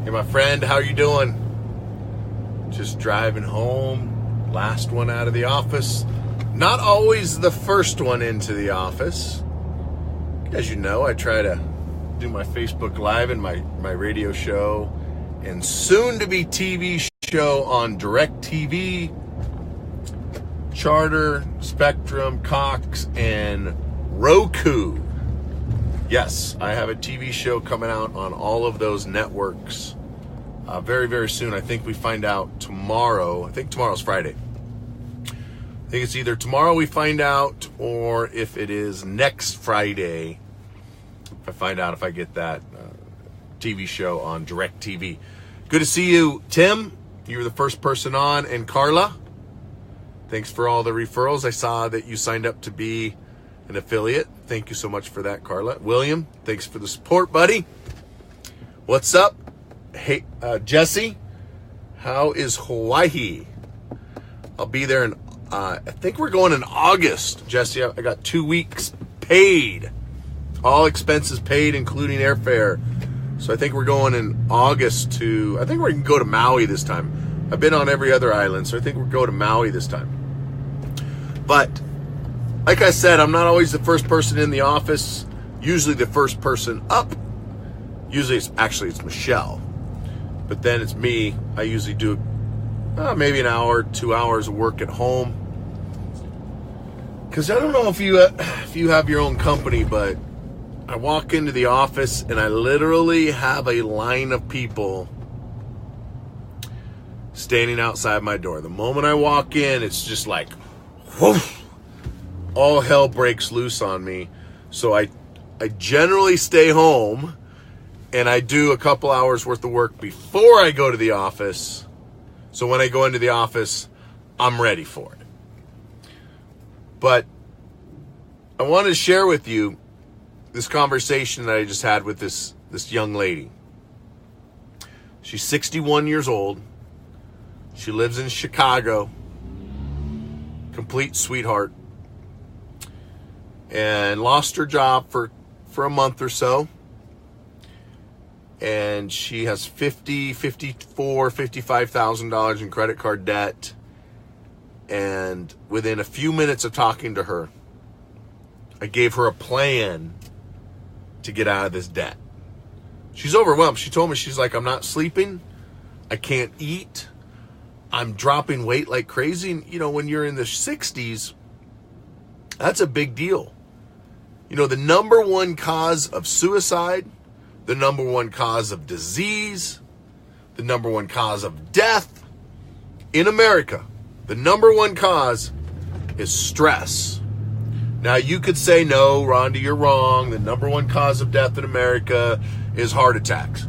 Hey, my friend, how you doing? Just driving home. Last one out of the office. Not always the first one into the office. As you know, I try to do my Facebook Live and my radio show and soon-to-be TV show on DirecTV, Charter, Spectrum, Cox, and Roku. Yes, I have a TV show coming out on all of those networks very, very soon. I think we find out tomorrow. I think tomorrow's Friday. I think it's either tomorrow we find out or if it is next Friday. If I find out if I get that TV show on DirecTV. Good to see you, Tim. You were the first person on. And Carla, thanks for all the referrals. I saw that you signed up to be an affiliate. Thank you so much for that, Carla. William, thanks for the support, buddy. What's up? Hey, Jesse, how is Hawaii? I'll be there in, I think we're going in August, Jesse. I got 2 weeks paid. All expenses paid, including airfare. So I think we're going in August I think we're going to go to Maui this time. I've been on every other island, so I think we'll go to Maui this time. But like I said, I'm not always the first person in the office. Usually the first person up. Usually it's Michelle. But then it's me. I usually do maybe an hour, 2 hours of work at home. Because I don't know if you have your own company, but I walk into the office and I literally have a line of people standing outside my door. The moment I walk in, it's just like, whoosh, all hell breaks loose on me. So I generally stay home and I do a couple hours worth of work before I go to the office. So when I go into the office, I'm ready for it. But I wanted to share with you this conversation that I just had with this young lady. She's 61 years old. She lives in Chicago. Complete sweetheart. And lost her job for a month or so. And she has $55,000 in credit card debt. And within a few minutes of talking to her, I gave her a plan to get out of this debt. She's overwhelmed. She told me, she's like, I'm not sleeping. I can't eat. I'm dropping weight like crazy. And, when you're in the 60s, that's a big deal. The number one cause of suicide, the number one cause of disease, the number one cause of death in America, the number one cause is stress. Now, you could say, no, Rhonda, you're wrong. The number one cause of death in America is heart attacks.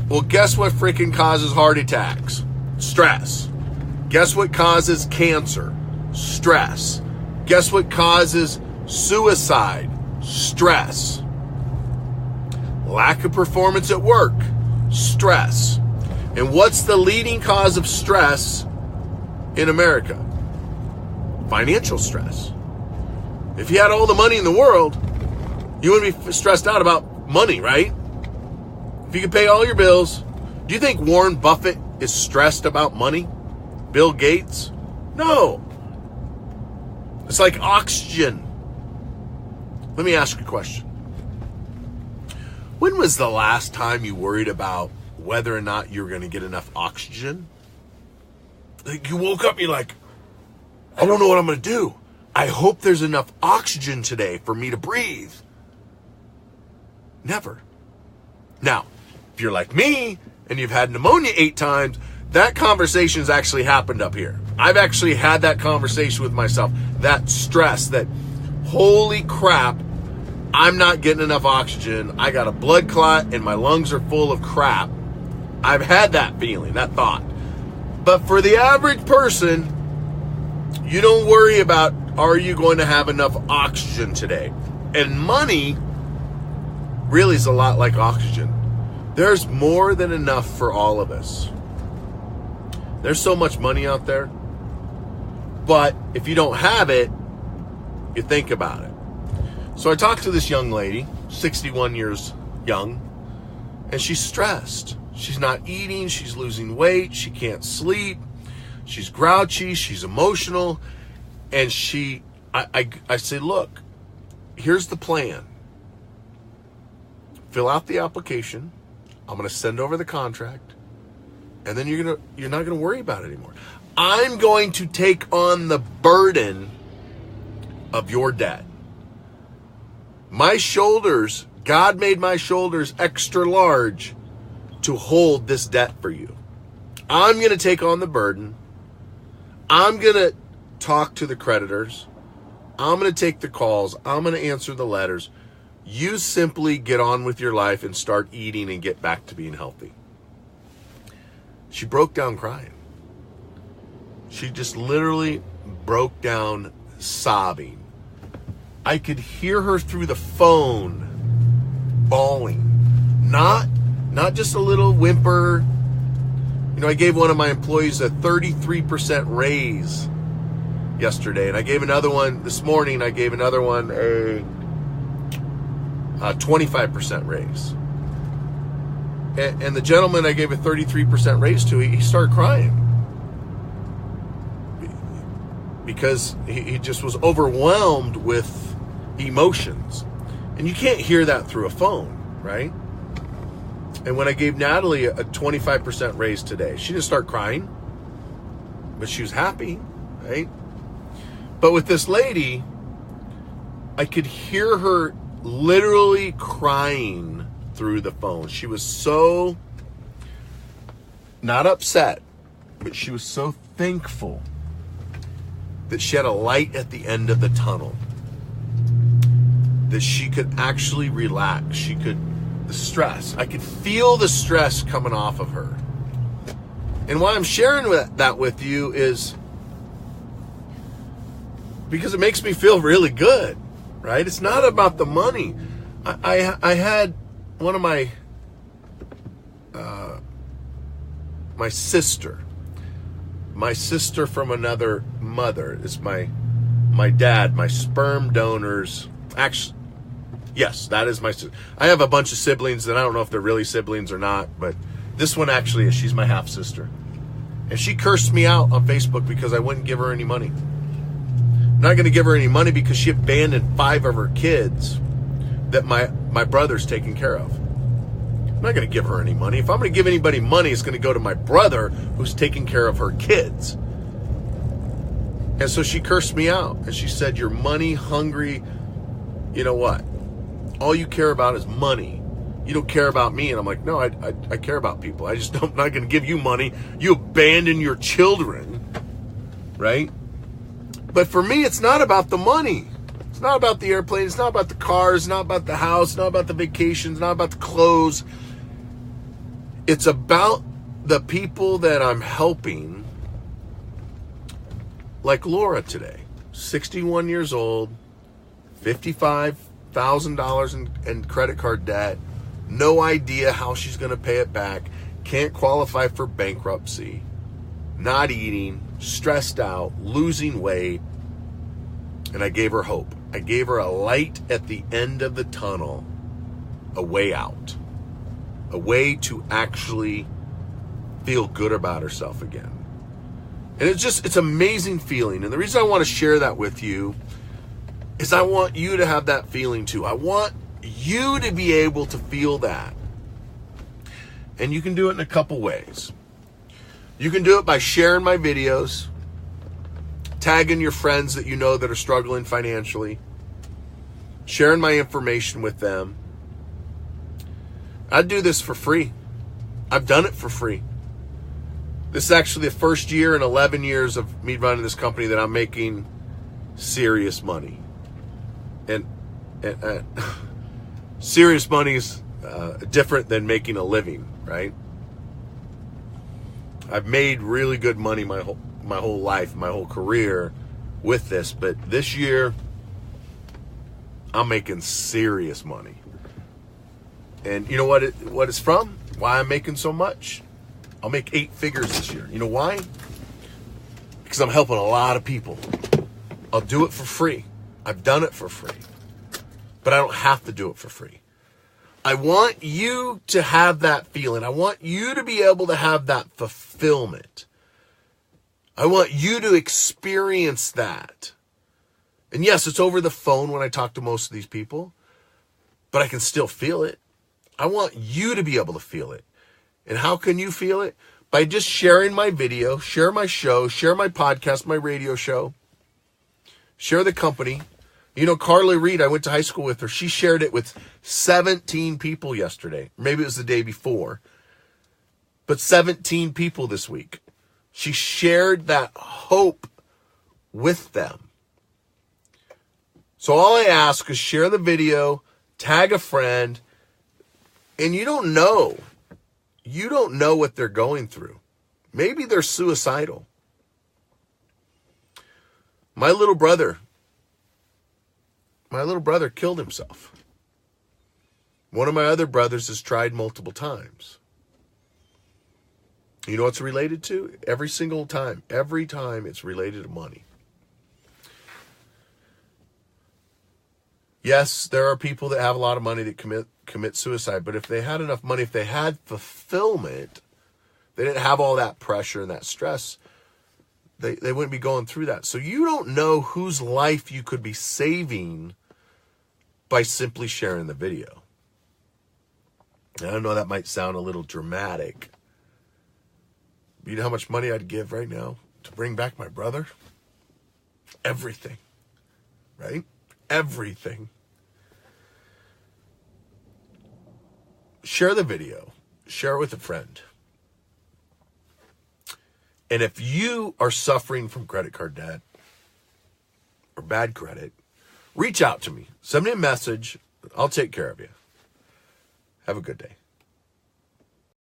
Well, guess what freaking causes heart attacks? Stress. Guess what causes cancer? Stress. Guess what causes suicide? Stress. Lack of performance at work? Stress. And what's the leading cause of stress in America? Financial stress. If you had all the money in the world, you wouldn't be stressed out about money, right? If you could pay all your bills, do you think Warren Buffett is stressed about money? Bill Gates? No. It's like oxygen. Let me ask you a question. When was the last time you worried about whether or not you were going to get enough oxygen? Like, you woke up, you're like, I don't know what I'm going to do. I hope there's enough oxygen today for me to breathe. Never. Now, if you're like me and you've had pneumonia 8 times, that conversation's actually happened up here. I've actually had that conversation with myself. That stress, that holy crap, I'm not getting enough oxygen. I got a blood clot and my lungs are full of crap. I've had that feeling, that thought. But for the average person, you don't worry about, are you going to have enough oxygen today? And money really is a lot like oxygen. There's more than enough for all of us. There's so much money out there. But if you don't have it, you think about it. So I talked to this young lady, 61 years young, and she's stressed. She's not eating. She's losing weight. She can't sleep. She's grouchy. She's emotional. And I say, look, here's the plan. Fill out the application. I'm going to send over the contract. And then you're not going to worry about it anymore. I'm going to take on the burden of your debt. My shoulders, God made my shoulders extra large to hold this debt for you. I'm going to take on the burden. I'm going to talk to the creditors. I'm going to take the calls. I'm going to answer the letters. You simply get on with your life and start eating and get back to being healthy. She broke down crying. She just literally broke down sobbing. I could hear her through the phone bawling. Not just a little whimper. You know, I gave one of my employees a 33% raise yesterday, and I gave another one this morning. I gave another one a 25% raise. And the gentleman I gave a 33% raise to, he started crying because he just was overwhelmed with emotions. And you can't hear that through a phone, right? And when I gave Natalie a 25% raise today, she didn't start crying, but she was happy, right? But with this lady, I could hear her literally crying through the phone. She was so not upset, but she was so thankful that she had a light at the end of the tunnel, that she could actually relax. The stress, I could feel the stress coming off of her. And why I'm sharing that with you is because it makes me feel really good, right? It's not about the money. I had one of my sister from another mother is my dad, my sperm donors. Actually, yes, that is my sister. I have a bunch of siblings that I don't know if they're really siblings or not, but this one actually is. She's my half sister, and she cursed me out on Facebook because I wouldn't give her any money. I'm not going to give her any money because she abandoned 5 of her kids that my brother's taking care of. I'm not going to give her any money. If I'm going to give anybody money, it's going to go to my brother who's taking care of her kids. And so she cursed me out. And she said, you're money hungry. You know what? All you care about is money. You don't care about me. And I'm like, no, I care about people. I'm not going to give you money. You abandon your children, right? But for me, it's not about the money. It's not about the airplane. It's not about the cars. It's not about the house. It's not about the vacations. It's not about the clothes. It's about the people that I'm helping, like Laura today, 61 years old, $55,000 in credit card debt, no idea how she's going to pay it back, can't qualify for bankruptcy, not eating, stressed out, losing weight, and I gave her hope. I gave her a light at the end of the tunnel, a way out, a way to actually feel good about herself again. And it's amazing feeling. And the reason I want to share that with you is I want you to have that feeling too. I want you to be able to feel that. And you can do it in a couple ways. You can do it by sharing my videos, tagging your friends that you know that are struggling financially, sharing my information with them. I do this for free. I've done it for free. This is actually the first year in 11 years of me running this company that I'm making serious money. And serious money is different than making a living, right? I've made really good money my whole life, my whole career with this, but this year I'm making serious money. And you know what it's from? Why I'm making so much? I'll make 8 figures this year. You know why? Because I'm helping a lot of people. I'll do it for free. I've done it for free. But I don't have to do it for free. I want you to have that feeling. I want you to be able to have that fulfillment. I want you to experience that. And yes, it's over the phone when I talk to most of these people, but I can still feel it. I want you to be able to feel it. And how can you feel it? By just sharing my video, share my show, share my podcast, my radio show, share the company. You know, Carla Reed, I went to high school with her. She shared it with 17 people yesterday. Maybe it was the day before. But 17 people this week. She shared that hope with them. So all I ask is share the video, tag a friend, and you don't know. You don't know what they're going through. Maybe they're suicidal. My little brother killed himself. One of my other brothers has tried multiple times. You know what it's related to? Every single time. Every time it's related to money. Yes, there are people that have a lot of money that commit suicide, but if they had enough money, if they had fulfillment, they didn't have all that pressure and that stress, they wouldn't be going through that. So you don't know whose life you could be saving by simply sharing the video. And I know that might sound a little dramatic. You know how much money I'd give right now to bring back my brother? Everything. Right? Everything. Share the video. Share it with a friend. And if you are suffering from credit card debt or bad credit, reach out to me. Send me a message. I'll take care of you. Have a good day.